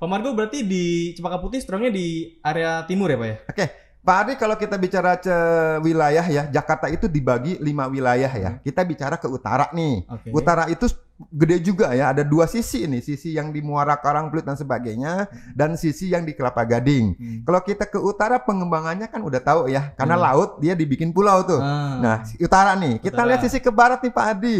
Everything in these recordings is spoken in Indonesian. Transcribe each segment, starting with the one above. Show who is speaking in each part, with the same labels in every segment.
Speaker 1: Pak Margo berarti di Cempaka Putih strongnya di area timur ya Pak ya?
Speaker 2: Oke, Pak Adi, kalau kita bicara wilayah ya, Jakarta itu dibagi 5 wilayah ya. Kita bicara ke utara nih.
Speaker 1: Oke.
Speaker 2: Utara itu gede juga ya, ada 2 sisi ini, sisi yang di Muara Karangplut dan sebagainya, dan sisi yang di Kelapa Gading. Kalau kita ke utara pengembangannya kan udah tahu ya, karena laut dia dibikin pulau tuh. Nah, utara nih, kita lihat sisi ke barat nih Pak Adi.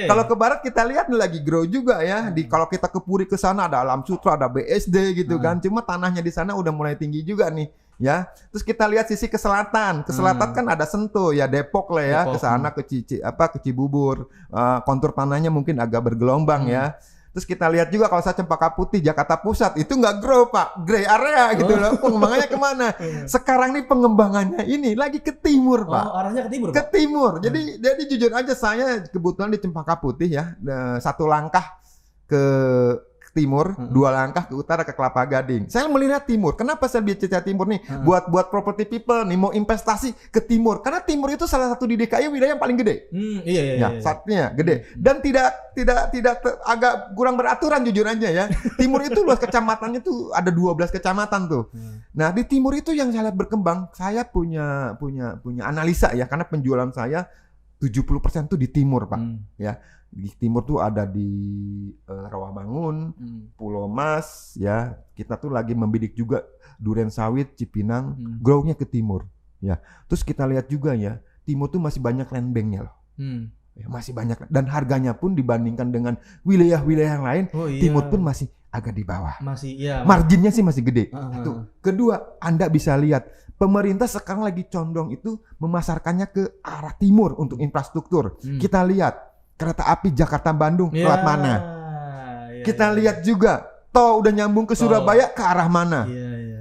Speaker 2: Kalau ke barat kita lihat nih lagi grow juga ya. Kalau kita ke Puri ke sana ada Alam Sutra, ada BSD gitu kan. Cuma tanahnya di sana udah mulai tinggi juga nih. Ya, terus kita lihat sisi ke selatan. Ke selatan kan ada Sentul ya, Depok lah ya, ke sana ke ke Cibubur. Kontur tanahnya mungkin agak bergelombang ya. Terus kita lihat juga kalau saya Cempaka Putih, Jakarta Pusat itu nggak grow Pak, gray area gitu loh. Pengembangannya kemana? Sekarang nih pengembangannya ini lagi ke timur Pak.
Speaker 1: Arahnya ke timur.
Speaker 2: Ke timur. Jadi jujur aja saya kebetulan di Cempaka Putih ya, 1 langkah ke timur, 2 langkah ke utara ke Kelapa Gading. Saya melihat timur. Kenapa saya bicara timur nih? Buat property people nih mau investasi ke timur. Karena timur itu salah satu di DKI wilayah yang paling gede.
Speaker 1: Iya.
Speaker 2: Satunya gede. Dan tidak agak kurang beraturan jujur aja ya. Timur itu luas kecamatannya tuh ada 12 kecamatan tuh. Nah, di timur itu yang saya lihat berkembang, saya punya analisa ya, karena penjualan saya 70% tuh di timur, Pak. Ya. Di timur tuh ada di Rawamangun, Pulau Mas, ya. Kita tuh lagi membidik juga Duren Sawit, Cipinang, grow-nya ke timur, ya. Terus kita lihat juga ya, timur tuh masih banyak land bank-nya loh. Ya, masih banyak, dan harganya pun dibandingkan dengan wilayah-wilayah yang lain, timur pun masih agak di bawah. Marginnya sih masih gede. Tuh. Kedua, Anda bisa lihat pemerintah sekarang lagi condong itu memasarkannya ke arah timur untuk infrastruktur. Kita lihat kereta api Jakarta-Bandung lewat mana. Kita lihat juga tol udah nyambung ke Surabaya ke arah mana.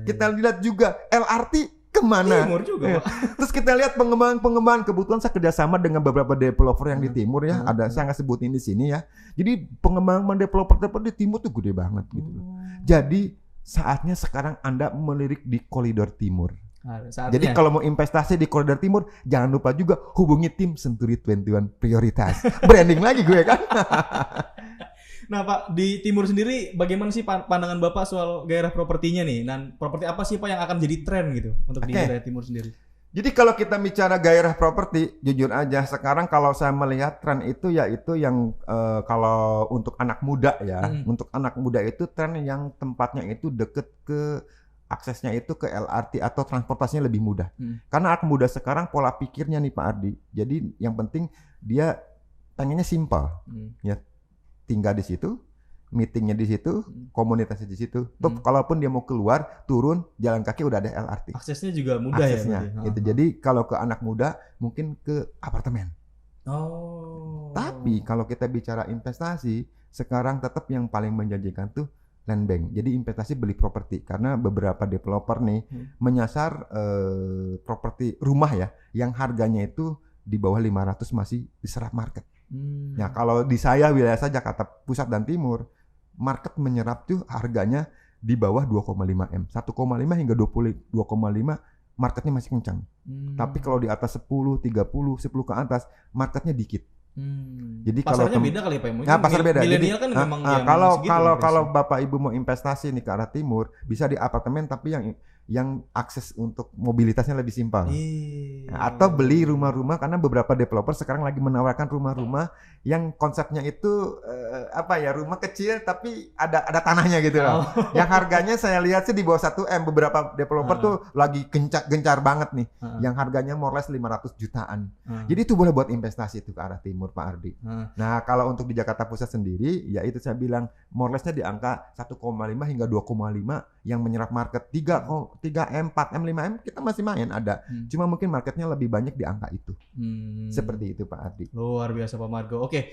Speaker 2: Kita lihat juga LRT kemana.
Speaker 1: Timur juga, Pak.
Speaker 2: Terus kita lihat pengembangan. Kebetulan saya kerjasama dengan beberapa developer yang di timur ya. Ada saya nggak sebutin di sini ya. Jadi pengembangan developer di timur tuh gede banget gitu. Jadi saatnya sekarang Anda melirik di koridor timur. Jadi kalau mau investasi di koridor timur, jangan lupa juga hubungi tim Century 21 Prioritas. Branding lagi gue kan.
Speaker 1: Nah Pak, di timur sendiri bagaimana sih pandangan Bapak soal gairah propertinya nih? Dan properti apa sih Pak yang akan jadi tren gitu untuk di daerah timur sendiri?
Speaker 2: Jadi kalau kita bicara gairah properti, jujur aja sekarang kalau saya melihat tren itu yaitu yang kalau untuk anak muda ya, untuk anak muda itu tren yang tempatnya itu deket ke aksesnya itu ke LRT atau transportasinya lebih mudah. Karena anak muda sekarang pola pikirnya nih Pak Ardi. Jadi yang penting dia pengennya simpel. Ya, tinggal di situ, meetingnya di situ, komunitasnya di situ. Tuh, kalaupun dia mau keluar, turun, jalan kaki udah ada LRT.
Speaker 1: Aksesnya juga mudah
Speaker 2: ya. Gitu. Jadi kalau ke anak muda mungkin ke apartemen. Tapi kalau kita bicara investasi, sekarang tetap yang paling menjanjikan tuh land bank. Jadi investasi beli properti karena beberapa developer nih menyasar properti rumah ya yang harganya itu di bawah 500 masih diserap market. Nah, kalau di saya wilayah saya Jakarta Pusat dan Timur, market menyerap tuh harganya di bawah 2,5 M. 1,5 hingga 2,5 marketnya masih kencang. Tapi kalau di atas 10, 30, 10 ke atas marketnya dikit.
Speaker 1: Jadi pasarnya beda kali Pak.
Speaker 2: Nah, pasar beda.
Speaker 1: Milenial kan memang
Speaker 2: kalau Bapak Ibu mau investasi nih ke arah timur, bisa di apartemen tapi yang akses untuk mobilitasnya lebih simpel. Atau beli rumah-rumah karena beberapa developer sekarang lagi menawarkan rumah-rumah yang konsepnya itu rumah kecil tapi ada tanahnya gitu loh. Yang harganya saya lihat sih di bawah 1 M. Beberapa developer tuh lagi gencar banget nih. Yang harganya more or less 500 jutaan. Jadi itu boleh buat investasi itu ke arah timur Pak Ardi. Nah, kalau untuk di Jakarta Pusat sendiri, ya itu saya bilang more or less-nya di angka 1,5 hingga 2,5 yang menyerap market 3M, 4M, 5M kita masih main ada. Cuma mungkin marketnya lebih banyak di angka itu. Seperti itu Pak Ardi.
Speaker 1: Luar biasa Pak Margo. Oke.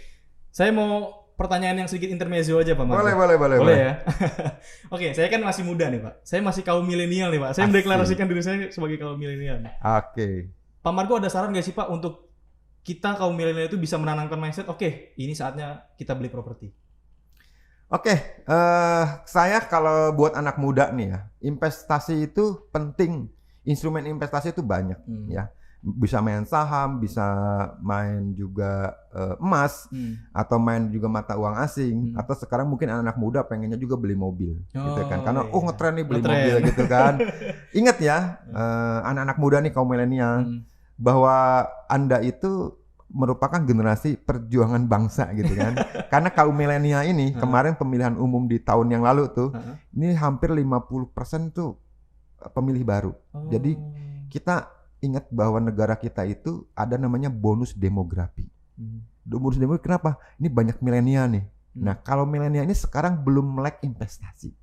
Speaker 1: Saya mau pertanyaan yang sedikit intermezzo aja Pak Margo.
Speaker 2: Boleh
Speaker 1: ya. Oke, saya kan masih muda nih Pak. Saya masih kaum milenial nih Pak. Saya mendeklarasikan diri saya sebagai kaum milenial.
Speaker 2: Oke.
Speaker 1: Pak Margo ada saran gak sih Pak untuk kita kaum milenial itu bisa menanamkan mindset, oke, ini saatnya kita beli properti?
Speaker 2: Oke, saya kalau buat anak muda nih ya, investasi itu penting. Instrumen investasi itu banyak ya. Bisa main saham, bisa main juga emas, atau main juga mata uang asing, atau sekarang mungkin anak-anak muda pengennya juga beli mobil, gitu kan? Karena ngetren nih beli mobil gitu kan. Ingat ya, anak-anak muda nih kaum milenial, bahwa Anda itu merupakan generasi perjuangan bangsa gitu kan. Karena kaum milenial ini kemarin pemilihan umum di tahun yang lalu tuh, ini hampir 50% tuh pemilih baru. Jadi kita ingat bahwa negara kita itu ada namanya bonus demografi. Bonus demografi kenapa? Ini banyak milenial nih. Nah, kalau milenial ini sekarang belum melek investasi.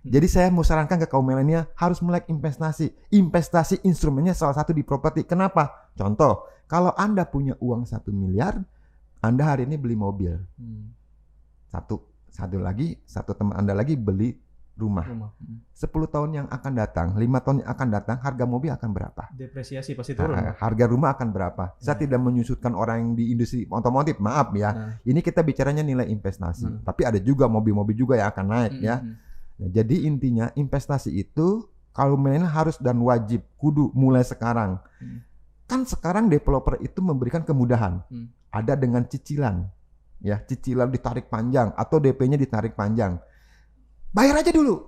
Speaker 2: Jadi saya mau sarankan ke kaum milenial harus melek investasi. Investasi instrumennya salah satu di properti. Kenapa? Contoh, kalau Anda punya uang 1 miliar, Anda hari ini beli mobil. Satu teman Anda lagi beli rumah. 10 tahun yang akan datang, 5 tahun yang akan datang, harga mobil akan berapa?
Speaker 1: Depresiasi pasti turun.
Speaker 2: Harga rumah akan berapa? Saya tidak menyusutkan orang yang di industri otomotif, maaf ya. Ini kita bicaranya nilai investasi. Tapi ada juga mobil-mobil juga yang akan naik ya. Nah, jadi intinya investasi itu kalau milenial harus dan wajib kudu mulai sekarang. Kan sekarang developer itu memberikan kemudahan. Ada dengan cicilan. Ya, cicilan ditarik panjang atau DP-nya ditarik panjang. Bayar aja dulu,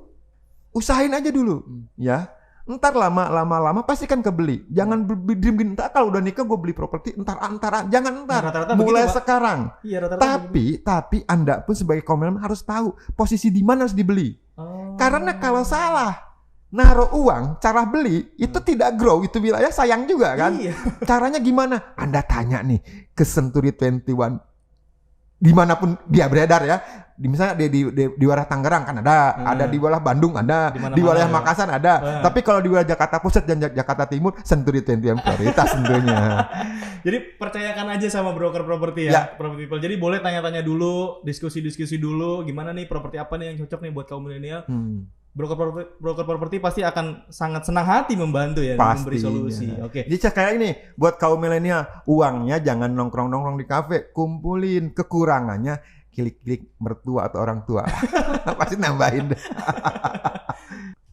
Speaker 2: usahain aja dulu, ya. Ntar lama pasti kan kebeli. Jangan dream entar kalau udah nikah gue beli properti, entar, jangan entar. Mulai sekarang. Iya, tapi Anda pun sebagai kaum milenial harus tahu posisi di mana harus dibeli. Karena kalau salah naruh uang, cara beli itu tidak grow, itu wilayah sayang juga kan. Iya. Caranya gimana? Anda tanya nih ke Century 21 dimanapun dia beredar ya. Misalnya di wilayah Tangerang kan ada di wilayah Bandung ada, di wilayah Makassar ada. Tapi kalau di wilayah Jakarta Pusat dan Jakarta Timur, Century 21 prioritas tentunya.
Speaker 1: Jadi percayakan aja sama broker properti ya, property people. Jadi boleh tanya-tanya dulu, diskusi dulu, gimana nih properti apa nih yang cocok nih buat kaum milenial. Broker properti pasti akan sangat senang hati membantu ya, memberi solusi. Oke.
Speaker 2: Jadi kayak ini buat kaum milenial, uangnya jangan nongkrong-nongkrong di kafe, kumpulin kekurangannya. Klik mertua atau orang tua. Pasti nambahin.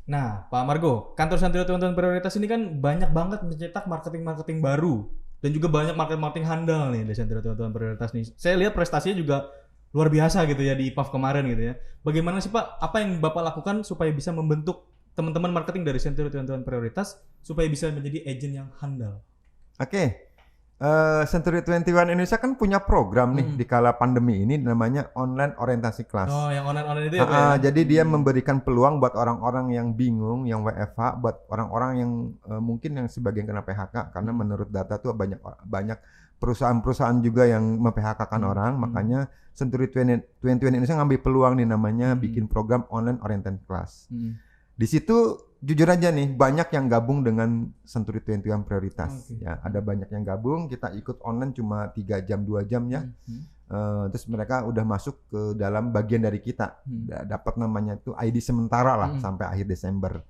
Speaker 1: Nah, Pak Margo, kantor Century 21 Prioritas ini kan banyak banget mencetak marketing baru. Dan juga banyak marketing handal nih di Century 21 Prioritas nih. Saya lihat prestasinya juga luar biasa gitu ya di IPAF kemarin gitu ya. Bagaimana sih Pak, apa yang Bapak lakukan supaya bisa membentuk teman-teman marketing dari Century 21 Prioritas supaya bisa menjadi agent yang handal?
Speaker 2: Oke. Century 21 Indonesia kan punya program nih di kala pandemi ini namanya online orientasi kelas.
Speaker 1: Oh, yang online itu ya?
Speaker 2: Jadi dia memberikan peluang buat orang-orang yang bingung, yang WFH, buat orang-orang yang mungkin yang sebagian kena PHK karena menurut data tuh banyak perusahaan-perusahaan juga yang memphk-kan orang, makanya Century 21 Indonesia ngambil peluang nih namanya bikin program online oriented class. Di situ jujur aja nih banyak yang gabung dengan Century 21 Prioritas. Ya, ada banyak yang gabung, kita ikut online cuma 3 jam 2 jam ya. Terus mereka udah masuk ke dalam bagian dari kita. Dapat namanya itu ID sementara lah sampai akhir Desember.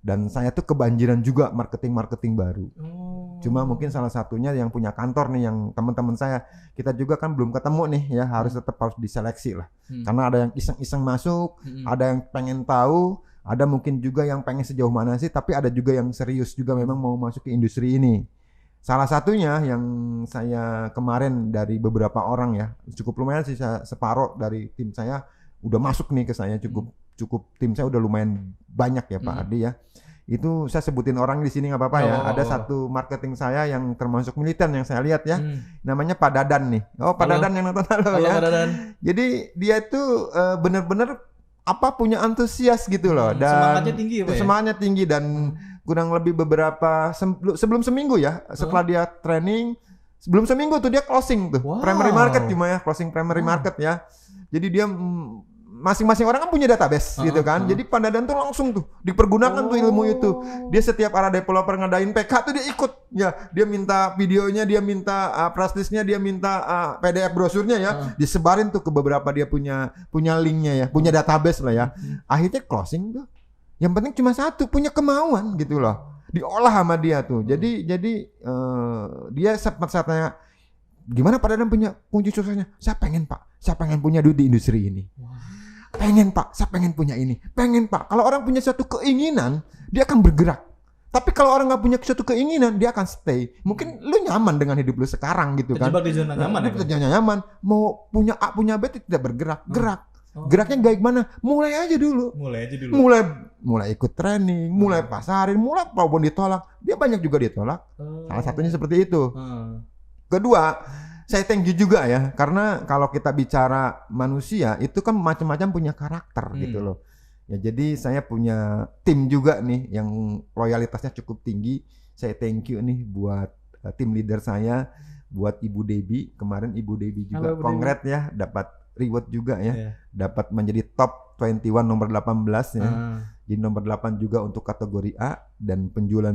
Speaker 2: Dan saya tuh kebanjiran juga marketing baru. Cuma mungkin salah satunya yang punya kantor nih, yang teman-teman saya, kita juga kan belum ketemu nih ya, harus diseleksi lah. Karena ada yang iseng-iseng masuk, ada yang pengen tahu, ada mungkin juga yang pengen sejauh mana sih, tapi ada juga yang serius juga memang mau masuk ke industri ini. Salah satunya yang saya kemarin dari beberapa orang ya, cukup lumayan sih, separuh dari tim saya udah masuk nih ke saya, cukup tim saya udah lumayan banyak ya Pak Ardi ya. Itu saya sebutin orang di sini nggak apa-apa ya. Ada satu marketing saya yang termasuk militer yang saya lihat ya, namanya Pak Dadan nih. Pak Dadan yang nonton halo ya. Pak Dadan. Jadi dia itu benar-benar punya antusias gitu loh, dan
Speaker 1: semangatnya tinggi ya Pak ya?
Speaker 2: Semangatnya tinggi dan kurang lebih beberapa sebelum seminggu ya, setelah dia training, sebelum seminggu tuh dia closing tuh primary market cuma ya, closing primary market ya. Jadi dia masing-masing orang kan punya database gitu kan. Jadi Pak Dadan tuh langsung tuh dipergunakan tuh ilmu itu. Dia setiap ada developer ngadain PK tuh dia ikut. Ya, dia minta videonya, dia minta press list-nya, dia minta PDF brosurnya ya. Disebarin tuh ke beberapa, dia punya linknya ya, punya database lah ya. Akhirnya closing tuh. Yang penting cuma satu, punya kemauan gitu loh. Diolah sama dia tuh. Jadi dia sempat tanya, gimana Pak Dadan punya kunci suksesnya? Saya pengen punya duit di industri ini. Pengen Pak, saya pengen punya ini. Pengen Pak. Kalau orang punya satu keinginan, dia akan bergerak. Tapi kalau orang nggak punya suatu keinginan, dia akan stay. Mungkin lu nyaman dengan hidup lu sekarang gitu kan.
Speaker 1: Terjebak di zona nyaman ya.
Speaker 2: Zona nyaman. Mau punya A, punya B tidak bergerak. Gerak. Geraknya kayak gimana? Mulai aja dulu. Mulai ikut training, mulai pasarin, mulai walaupun ditolak. Dia banyak juga ditolak. Salah satunya seperti itu. Kedua, saya thank you juga ya, karena kalau kita bicara manusia itu kan macam-macam punya karakter gitu loh. Ya jadi saya punya tim juga nih yang loyalitasnya cukup tinggi. Saya thank you nih buat tim leader saya, buat Ibu Debbie. Kemarin Ibu Debbie juga kongres ya, dapat reward juga ya. Dapat menjadi top 21 nomor 18 ya. Jadi nomor 8 juga untuk kategori A dan penjualan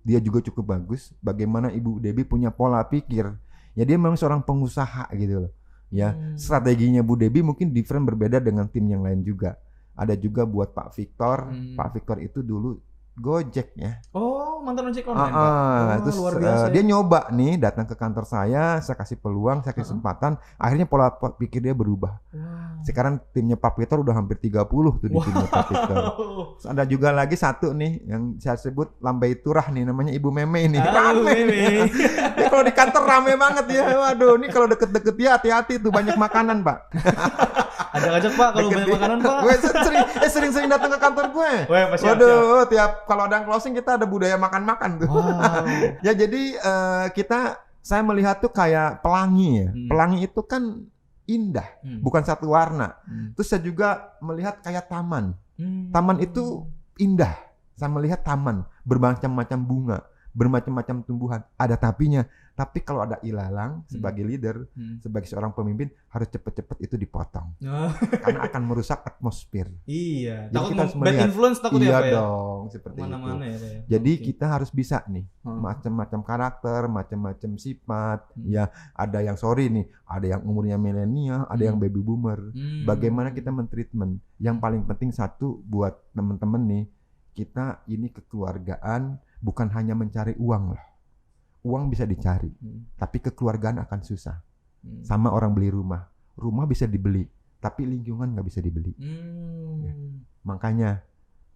Speaker 2: dia juga cukup bagus. Bagaimana Ibu Debbie punya pola pikir. Ya dia memang seorang pengusaha gitu loh. Ya, strateginya Bu Debbie mungkin different berbeda dengan tim yang lain juga. Ada juga buat Pak Victor. Pak Victor itu dulu Gojek ya.
Speaker 1: Oh, mantan ojek online, Pak.
Speaker 2: Terus
Speaker 1: luar biasa.
Speaker 2: Dia nyoba nih datang ke kantor saya kasih peluang, saya kasih kesempatan. Akhirnya pola pikir dia berubah. Sekarang timnya Pak Victor udah hampir 30 tuh di timnya Pak Victor. Terus ada juga lagi satu nih yang saya sebut lambai turah nih, namanya Ibu Meme ini. Rame. Dia kalau di kantor rame banget ya. Waduh, ini kalau deket-deket dia hati-hati tuh, banyak makanan, Pak.
Speaker 1: Ajak-ajak Pak kalau banyak makanan, Pak.
Speaker 2: Gue sering datang ke kantor gue.
Speaker 1: Waduh,
Speaker 2: tiap kalau ada yang closing kita ada budaya makan-makan tuh. Ya jadi saya melihat tuh kayak pelangi ya. Pelangi itu kan indah, bukan satu warna. Terus saya juga melihat kayak taman. Taman itu indah. Saya melihat taman bermacam-macam bunga, bermacam-macam tumbuhan. Ada tapinya. Tapi kalau ada ilalang sebagai leader, sebagai seorang pemimpin harus cepat-cepat itu dipotong. Karena akan merusak atmosfer.
Speaker 1: Iya.
Speaker 2: Jadi
Speaker 1: Takut
Speaker 2: kita harus
Speaker 1: bad influence takut ya, Pak ya.
Speaker 2: Iya dong, seperti
Speaker 1: Mana-mana
Speaker 2: itu.
Speaker 1: Ya, Pak ya.
Speaker 2: Jadi kita harus bisa nih macam-macam karakter, macam-macam sifat. Ya, ada yang ada yang umurnya milenial, ada yang baby boomer. Bagaimana kita mentreatment? Yang paling penting satu buat teman-teman nih, kita ini kekeluargaan, bukan hanya mencari uang loh. Uang bisa dicari, tapi kekeluargaan akan susah. Sama orang beli rumah. Rumah bisa dibeli, tapi lingkungan nggak bisa dibeli. Ya. Makanya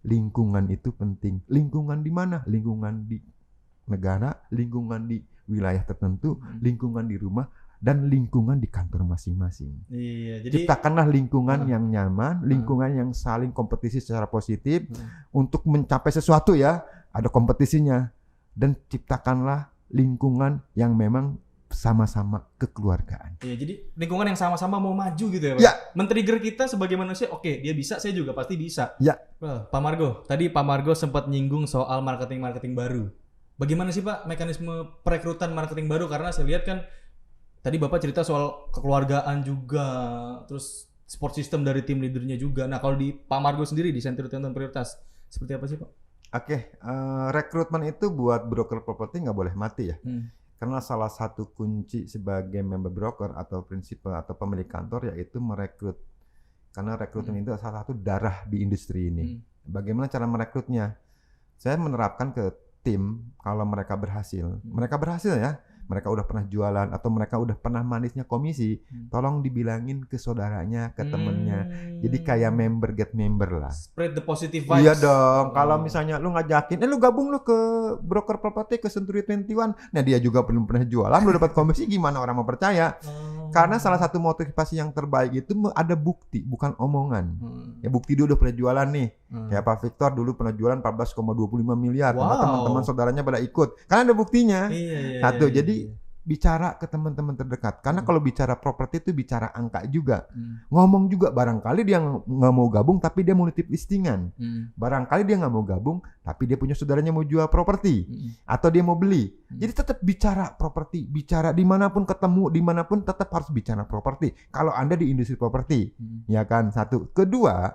Speaker 2: lingkungan itu penting. Lingkungan di mana? Lingkungan di negara, lingkungan di wilayah tertentu, lingkungan di rumah, dan lingkungan di kantor masing-masing.
Speaker 1: Iya, jadi
Speaker 2: ciptakanlah lingkungan yang nyaman, lingkungan yang saling kompetisi secara positif untuk mencapai sesuatu ya. Ada kompetisinya, dan ciptakanlah lingkungan yang memang sama-sama kekeluargaan.
Speaker 1: Iya, jadi lingkungan yang sama-sama mau maju gitu ya, Pak.
Speaker 2: Ya.
Speaker 1: Men-trigger kita sebagai manusia, oke, dia bisa, saya juga pasti bisa.
Speaker 2: Ya.
Speaker 1: Pak Margo, tadi Pak Margo sempat nyinggung soal marketing baru. Bagaimana sih Pak mekanisme perekrutan marketing baru? Karena saya lihat kan tadi Bapak cerita soal kekeluargaan juga, terus support system dari tim leadernya juga. Nah, kalau di Pak Margo sendiri di Senturi Tonton Prioritas, seperti apa sih Pak?
Speaker 2: Oke, rekrutmen itu buat broker properti nggak boleh mati ya. Karena salah satu kunci sebagai member broker atau prinsipal atau pemilik kantor yaitu merekrut. Karena rekrutmen itu salah satu darah di industri ini. Bagaimana cara merekrutnya? Saya menerapkan ke tim kalau mereka berhasil. Mereka berhasil ya. Mereka udah pernah jualan atau mereka udah pernah manisnya komisi, tolong dibilangin ke saudaranya, ke temennya. Jadi kayak member get member lah.
Speaker 1: Spread the positive vibes.
Speaker 2: Iya dong. Kalau misalnya lu ngajakin, lu gabung lu ke broker properti ke Century 21. Nah dia juga belum pernah jualan, lu dapat komisi, gimana orang mau percaya? Karena salah satu motivasi yang terbaik itu ada bukti, bukan omongan. Ya bukti dia udah pernah jualan nih. Kayak Pak Victor dulu pernah jualan 14,25 miliar. Karena teman-teman saudaranya pada ikut. Karena ada buktinya. Satu, jadi bicara ke teman-teman terdekat. Karena kalau bicara properti itu bicara angka juga. Ngomong juga, barangkali dia nggak mau gabung tapi dia mau nitip listingan. Barangkali dia nggak mau gabung tapi dia punya saudaranya mau jual properti. Atau dia mau beli. Jadi tetap bicara properti. Bicara dimanapun ketemu, dimanapun tetap harus bicara properti. Kalau Anda di industri properti. Ya kan, satu. Kedua,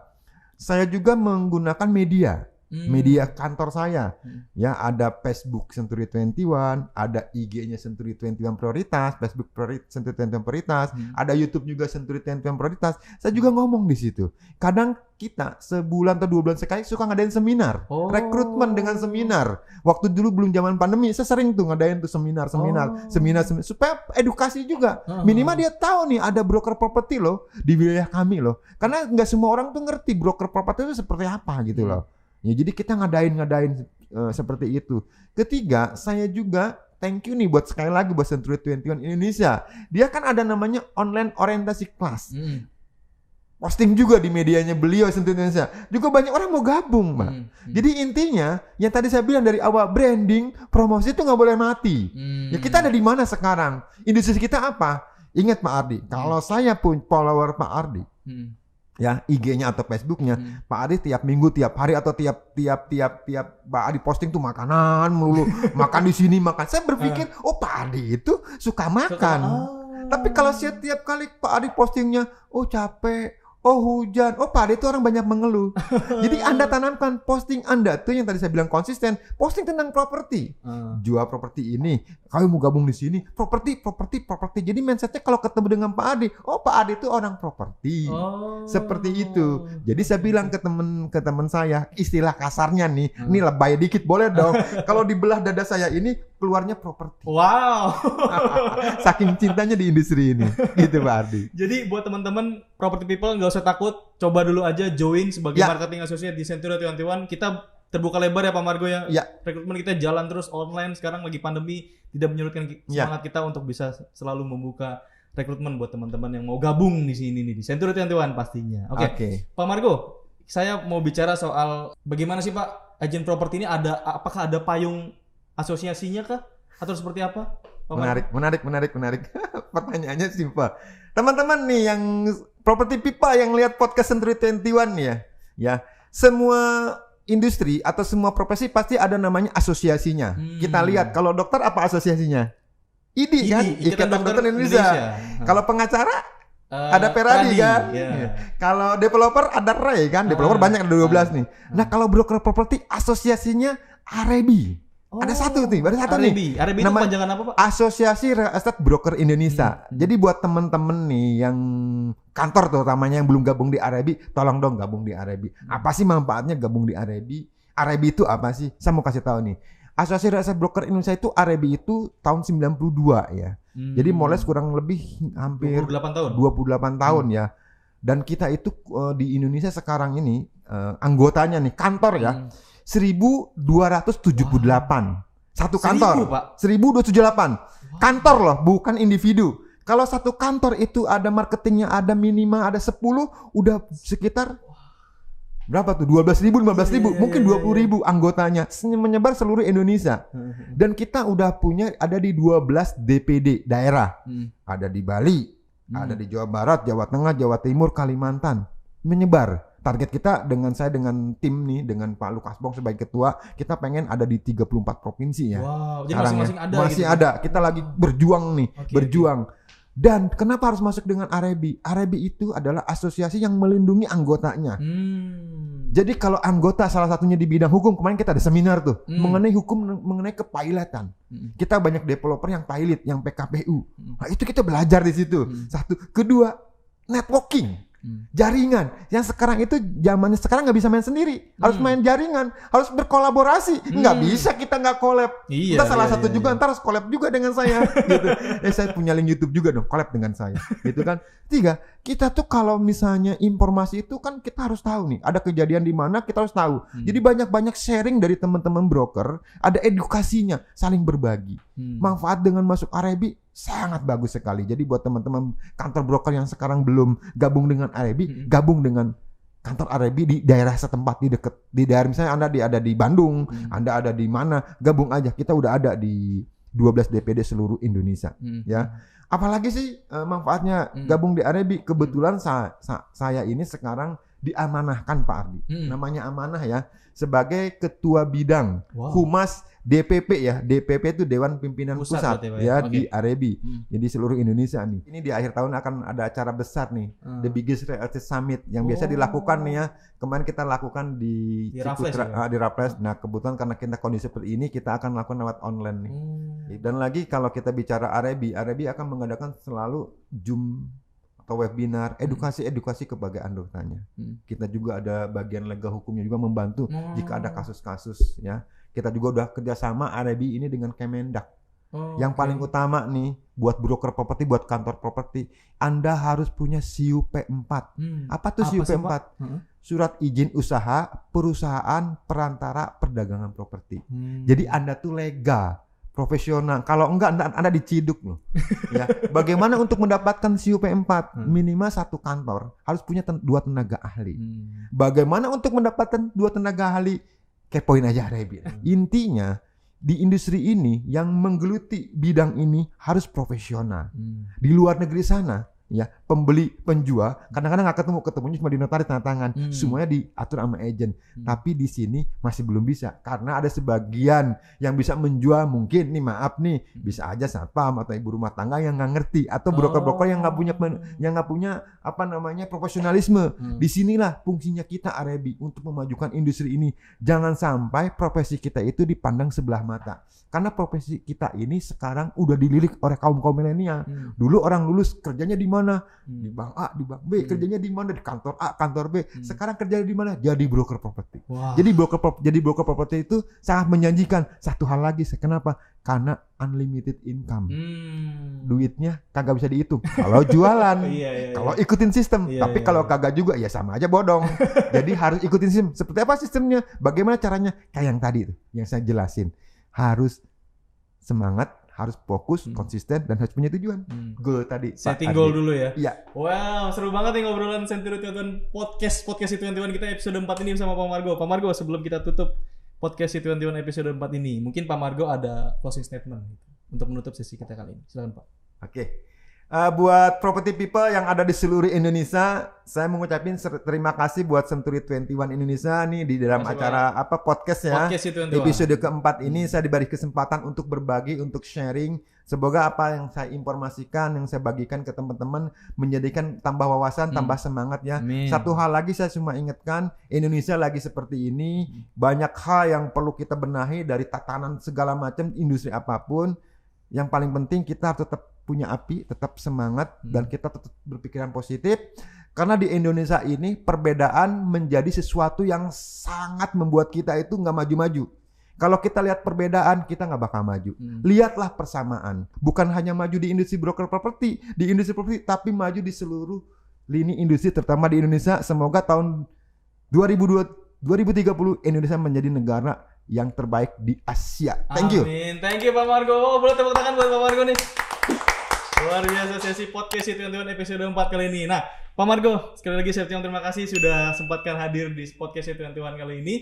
Speaker 2: saya juga menggunakan media. Media kantor saya. Ya, ada Facebook Century 21, ada IG-nya Century 21 Prioritas, Facebook Century 21 Prioritas, ada YouTube juga Century 21 Prioritas. Saya juga ngomong di situ. Kadang kita sebulan atau 2 bulan sekali suka ngadain seminar, rekrutmen dengan seminar. Waktu dulu belum zaman pandemi, saya sering tuh ngadain tuh seminar supaya edukasi juga. Minimal dia tahu nih ada broker properti loh di wilayah kami loh. Karena nggak semua orang tuh ngerti broker properti itu seperti apa gitu loh. Ya jadi kita ngadain seperti itu. Ketiga, saya juga thank you nih buat sekali lagi buat Century 21 Indonesia. Dia kan ada namanya online orientasi kelas. Posting juga di medianya beliau Century Indonesia. Juga banyak orang mau gabung, Pak. Jadi intinya yang tadi saya bilang dari awal, branding, promosi itu nggak boleh mati. Ya kita ada di mana sekarang? Industri kita apa? Ingat Pak Ardi, kalau saya pun follower Pak Ardi, ya IG-nya atau Facebook-nya, Pak Ardi tiap minggu, tiap hari atau tiap Pak Ardi posting tuh makanan melulu, makan di sini makan. Saya berpikir, oh Pak Ardi itu suka makan. Tapi kalau setiap kali Pak Ardi postingnya, oh capek, oh hujan, oh Pak Ardi itu orang banyak mengeluh. Jadi Anda tanamkan posting Anda tuh yang tadi saya bilang konsisten, posting tentang properti. Jual properti ini, kamu mau gabung di sini, properti. Jadi mindsetnya kalau ketemu dengan Pak Ardi, oh Pak Ardi itu orang properti. Seperti itu. Jadi saya bilang ke teman saya, istilah kasarnya nih, ini lebay dikit boleh dong. Kalau dibelah dada saya ini keluarnya properti.
Speaker 1: Wow.
Speaker 2: Saking cintanya di industri ini, gitu Pak Ardi.
Speaker 1: Jadi buat teman-teman property people nggak usah takut, coba dulu aja join sebagai marketing associate di Century 21. Kita terbuka lebar ya Pak Margo ya. Rekrutmen kita jalan terus online, sekarang lagi pandemi, tidak menyurutkan semangat kita untuk bisa selalu membuka rekrutmen buat teman-teman yang mau gabung di sini nih di Century 21 pastinya. Oke. Pak Margo, saya mau bicara soal bagaimana sih Pak agen properti ini, apakah ada payung asosiasinya kah atau seperti apa?
Speaker 2: Menarik. Pertanyaannya simpel. Teman-teman nih yang property people yang lihat podcast Century 21 ya, semua industri atau semua profesi pasti ada namanya asosiasinya. Kita lihat kalau dokter apa asosiasinya? IDI kan, Ikatan Dokter Indonesia. Kalau pengacara ada Peradi kan. Kalau developer ada Ray kan, developer banyak ada 12 nih. Nah, kalau broker properti asosiasinya Arebi. Ada satu nih, baru satu nih.
Speaker 1: Arebi itu panjangan apa Pak?
Speaker 2: Asosiasi Real Estate Broker Indonesia. Jadi buat temen-temen nih yang kantor terutamanya yang belum gabung di Arebi, tolong dong gabung di Arebi. Apa sih manfaatnya gabung di Arebi? Arebi itu apa sih? Saya mau kasih tahu nih. Asosiasi Real Estate Broker Indonesia itu Arebi itu tahun 92 ya. Jadi mulai kurang lebih hampir 28 tahun ya. Dan kita itu di Indonesia sekarang ini anggotanya nih kantor ya. 1278. Satu kantor. 1278. Kantor loh, bukan individu. Kalau satu kantor itu ada marketingnya ada minimal ada 10, udah sekitar berapa tuh? 12.000, 15.000, mungkin 20.000 anggotanya menyebar seluruh Indonesia. Dan kita udah punya ada di 12 DPD daerah. Ada di Bali, ada di Jawa Barat, Jawa Tengah, Jawa Timur, Kalimantan. Menyebar. Target kita dengan tim nih, dengan Pak Lukas Bong sebagai ketua, kita pengen ada di 34 provinsi ya.
Speaker 1: Wow, jadi masing-masing ada.
Speaker 2: Masih gitu. Ada. Kita lagi berjuang nih, berjuang. Dan kenapa harus masuk dengan Arebi? Arebi itu adalah asosiasi yang melindungi anggotanya. Jadi kalau anggota salah satunya di bidang hukum, kemarin kita ada seminar tuh mengenai hukum, mengenai kepilotan. Kita banyak developer yang pilot, yang PKPU. Nah, itu kita belajar di situ. Satu, kedua, networking. Jaringan yang sekarang itu zamannya sekarang nggak bisa main sendiri, harus main jaringan, harus berkolaborasi. Nggak bisa kita nggak collab. Kita salah satu juga ntar harus collab juga dengan saya gitu. Saya punya link YouTube juga dong, collab dengan saya gitu kan. 3, kita tuh kalau misalnya informasi itu kan kita harus tahu nih ada kejadian di mana, kita harus tahu. Jadi banyak sharing dari teman-teman broker, ada edukasinya, saling berbagi. Manfaat dengan masuk Arebi sangat bagus sekali. Jadi buat teman-teman kantor broker yang sekarang belum gabung dengan Arebi, gabung dengan kantor Arebi di daerah setempat, di dekat di daerah, misalnya Anda ada di Bandung, Anda ada di mana, gabung aja. Kita udah ada di 12 DPD seluruh Indonesia ya. Apalagi sih manfaatnya gabung di Arebi? Kebetulan saya ini sekarang diamanahkan Pak Ardi. Namanya amanah ya, sebagai ketua bidang Humas DPP ya. DPP itu Dewan Pimpinan Pusat ya di Arebi. Jadi seluruh Indonesia nih. Ini di akhir tahun akan ada acara besar nih, The Biggest Real Estate Summit yang biasa dilakukan nih ya. Kemarin kita lakukan di Raffles. Nah, kebetulan karena kita kondisi seperti ini, kita akan lakukan lewat online nih. Dan lagi kalau kita bicara Arebi akan mengadakan selalu Zoom atau webinar edukasi kepada anggotanya. Kita juga ada bagian legal hukumnya juga membantu jika ada kasus-kasus ya. Kita juga udah kerjasama Arebi ini dengan Kemendak. Yang paling utama nih, buat broker properti, buat kantor properti, Anda harus punya SIUP 4. Apa tuh SIUP 4? Surat izin usaha perusahaan perantara perdagangan properti. Jadi Anda tuh legal, profesional. Kalau enggak Anda diciduk loh. Ya. Bagaimana untuk mendapatkan SIUP 4? Minimal satu kantor harus punya 2 tenaga ahli. Bagaimana untuk mendapatkan 2 tenaga ahli? Kepoin aja Rebi. Intinya di industri ini yang menggeluti bidang ini harus profesional. Di luar negeri sana, ya pembeli penjual kadang-kadang nggak ketemunya cuma di notaris tanda tangan, semuanya diatur sama agent. Tapi di sini masih belum bisa karena ada sebagian yang bisa menjual, mungkin nih maaf nih bisa aja satpam atau ibu rumah tangga yang nggak ngerti atau broker-broker yang nggak punya apa namanya profesionalisme. Disinilah fungsinya kita Arebi untuk memajukan industri ini. Jangan sampai profesi kita itu dipandang sebelah mata. Karena profesi kita ini sekarang udah dilirik oleh kaum milenial. Dulu orang lulus kerjanya di mana? Di bank A, di bank B. Kerjanya di mana? Di kantor A, kantor B. Sekarang kerjanya di mana? Jadi broker properti. Jadi broker properti itu sangat menjanjikan. Satu hal lagi, kenapa? Karena unlimited income. Duitnya kagak bisa dihitung. Kalau jualan, kalau ikutin sistem. Tapi kalau kagak juga ya sama aja bodong. Jadi harus ikutin sistem. Seperti apa sistemnya? Bagaimana caranya? Kayak yang tadi tuh, yang saya jelasin. Harus semangat, harus fokus, konsisten, dan harus punya tujuan. Goal tadi.
Speaker 1: Setting goal dulu ya?
Speaker 2: Iya.
Speaker 1: Wow, seru banget nih ngobrolan Century 21 podcast Century 21 kita episode 4 ini sama Pak Margo. Pak Margo, sebelum kita tutup podcast Century 21 episode 4 ini, mungkin Pak Margo ada closing statement gitu, untuk menutup sesi kita kali ini. Silakan Pak.
Speaker 2: Oke. Buat property people yang ada di seluruh Indonesia, saya mengucapkan terima kasih buat Century 21 Indonesia nih di dalam acara podcast ya. Episode keempat ini saya diberi kesempatan untuk berbagi, untuk sharing. Semoga apa yang saya informasikan, yang saya bagikan ke teman-teman menjadikan tambah wawasan, tambah semangat ya. Satu hal lagi saya cuma ingatkan, Indonesia lagi seperti ini, banyak hal yang perlu kita benahi dari tatanan segala macam industri apapun. Yang paling penting kita harus tetap punya api, tetap semangat, dan kita tetap berpikiran positif. Karena di Indonesia ini perbedaan menjadi sesuatu yang sangat membuat kita itu nggak maju-maju. Kalau kita lihat perbedaan, kita nggak bakal maju. Lihatlah persamaan. Bukan hanya maju di industri broker properti, tapi maju di seluruh lini industri, terutama di Indonesia. Semoga tahun 2030 Indonesia menjadi negara yang terbaik di Asia. Thank you.
Speaker 1: Amin. Thank you Pak Margo. Boleh tepuk tangan buat Pak Margo nih. Luar biasa sesi podcast Century 21 episode 4 kali ini. Nah, Pak Margo, sekali lagi saya terima kasih sudah sempatkan hadir di podcast Century 21 kali ini.